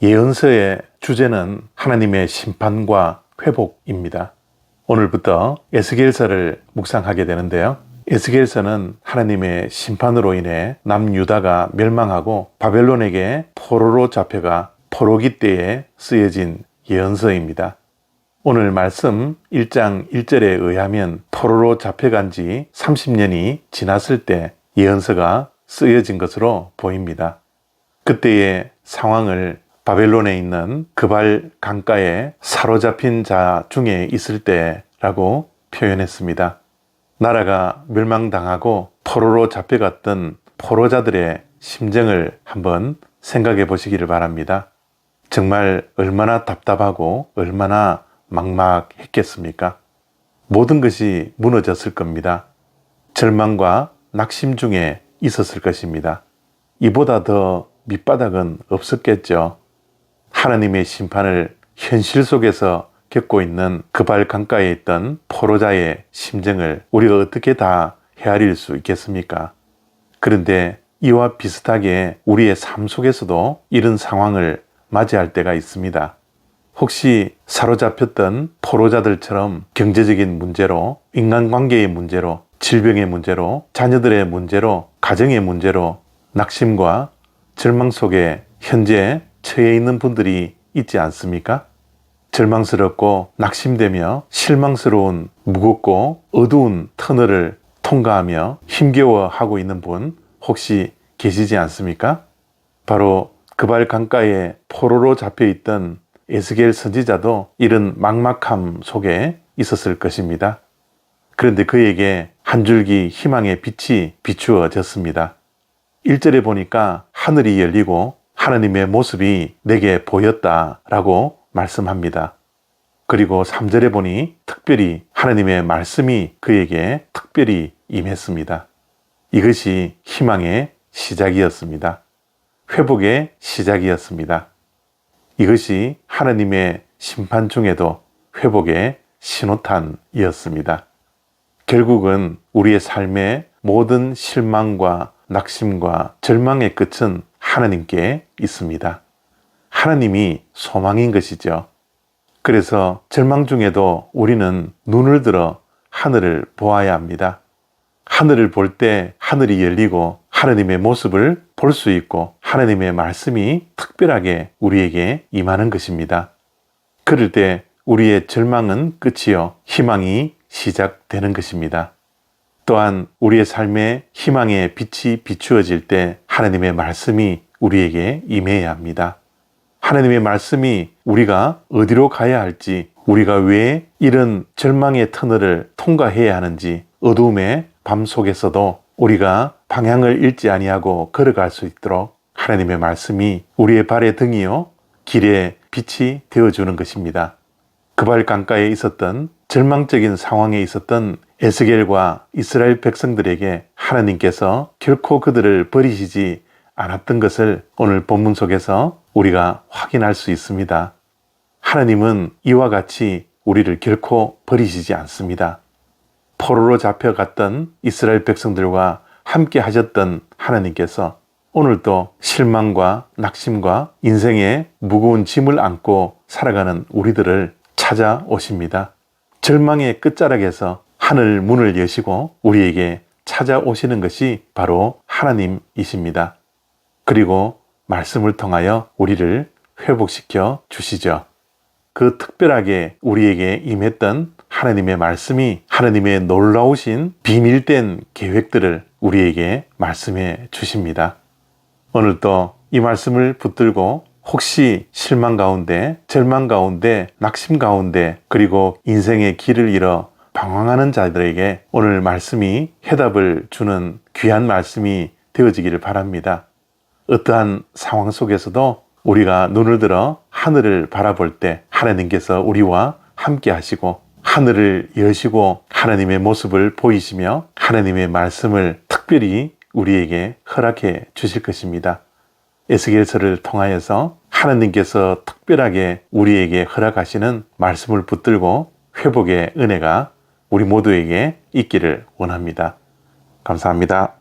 예언서의 주제는 하나님의 심판과 회복입니다. 오늘부터 에스겔서를 묵상하게 되는데요. 에스겔서는 하나님의 심판으로 인해 남유다가 멸망하고 바벨론에게 포로로 잡혀가 포로기 때에 쓰여진 예언서입니다. 오늘 말씀 1장 1절에 의하면 포로로 잡혀간 지 30년이 지났을 때 예언서가 쓰여진 것으로 보입니다. 그때의 상황을 바벨론에 있는 그발 강가에 사로잡힌 자 중에 있을 때라고 표현했습니다. 나라가 멸망당하고 포로로 잡혀갔던 포로자들의 심정을 한번 생각해 보시기를 바랍니다. 정말 얼마나 답답하고 얼마나 막막했겠습니까? 모든 것이 무너졌을 겁니다. 절망과 낙심 중에 있었을 것입니다. 이보다 더 밑바닥은 없었겠죠. 하나님의 심판을 현실 속에서 겪고 있는 그발 강가에 있던 포로자의 심정을 우리가 어떻게 다 헤아릴 수 있겠습니까? 그런데 이와 비슷하게 우리의 삶 속에서도 이런 상황을 맞이할 때가 있습니다. 혹시 사로잡혔던 포로자들처럼 경제적인 문제로, 인간관계의 문제로, 질병의 문제로, 자녀들의 문제로, 가정의 문제로 낙심과 절망 속에 현재 처해 있는 분들이 있지 않습니까? 절망스럽고 낙심되며 실망스러운 무겁고 어두운 터널을 통과하며 힘겨워하고 있는 분 혹시 계시지 않습니까? 바로 그발 강가에 포로로 잡혀있던 에스겔 선지자도 이런 막막함 속에 있었을 것입니다. 그런데 그에게 한 줄기 희망의 빛이 비추어졌습니다. 1절에 보니까 하늘이 열리고 하나님의 모습이 내게 보였다라고 말씀합니다. 그리고 3절에 보니 특별히 하나님의 말씀이 그에게 특별히 임했습니다. 이것이 희망의 시작이었습니다. 회복의 시작이었습니다. 이것이 하나님의 심판 중에도 회복의 신호탄이었습니다. 결국은 우리의 삶의 모든 실망과 낙심과 절망의 끝은 하나님께 있습니다. 하나님이 소망인 것이죠. 그래서 절망 중에도 우리는 눈을 들어 하늘을 보아야 합니다. 하늘을 볼 때 하늘이 열리고 하나님의 모습을 볼 수 있고 하나님의 말씀이 특별하게 우리에게 임하는 것입니다. 그럴 때 우리의 절망은 끝이요 희망이 시작되는 것입니다. 또한 우리의 삶에 희망의 빛이 비추어질 때 하나님의 말씀이 우리에게 임해야 합니다. 하나님의 말씀이 우리가 어디로 가야 할지, 우리가 왜 이런 절망의 터널을 통과해야 하는지, 어두움의 밤 속에서도 우리가 방향을 잃지 아니하고 걸어갈 수 있도록 하나님의 말씀이 우리의 발의 등이요 길의 빛이 되어주는 것입니다. 그발 강가에 있었던 절망적인 상황에 있었던 에스겔과 이스라엘 백성들에게 하나님께서 결코 그들을 버리시지 않았던 것을 오늘 본문 속에서 우리가 확인할 수 있습니다. 하나님은 이와 같이 우리를 결코 버리시지 않습니다. 포로로 잡혀갔던 이스라엘 백성들과 함께 하셨던 하나님께서 오늘도 실망과 낙심과 인생의 무거운 짐을 안고 살아가는 우리들을 찾아오십니다. 절망의 끝자락에서 하늘 문을 여시고 우리에게 찾아오시는 것이 바로 하나님이십니다. 그리고 말씀을 통하여 우리를 회복시켜 주시죠. 그 특별하게 우리에게 임했던 하나님의 말씀이 하나님의 놀라우신 비밀된 계획들을 우리에게 말씀해 주십니다. 오늘도 이 말씀을 붙들고 혹시 실망 가운데, 절망 가운데, 낙심 가운데, 그리고 인생의 길을 잃어 방황하는 자들에게 오늘 말씀이 해답을 주는 귀한 말씀이 되어지기를 바랍니다. 어떠한 상황 속에서도 우리가 눈을 들어 하늘을 바라볼 때 하나님께서 우리와 함께 하시고 하늘을 여시고 하나님의 모습을 보이시며 하나님의 말씀을 특별히 우리에게 허락해 주실 것입니다. 에스겔서를 통하여서 하나님께서 특별하게 우리에게 허락하시는 말씀을 붙들고 회복의 은혜가 우리 모두에게 있기를 원합니다. 감사합니다.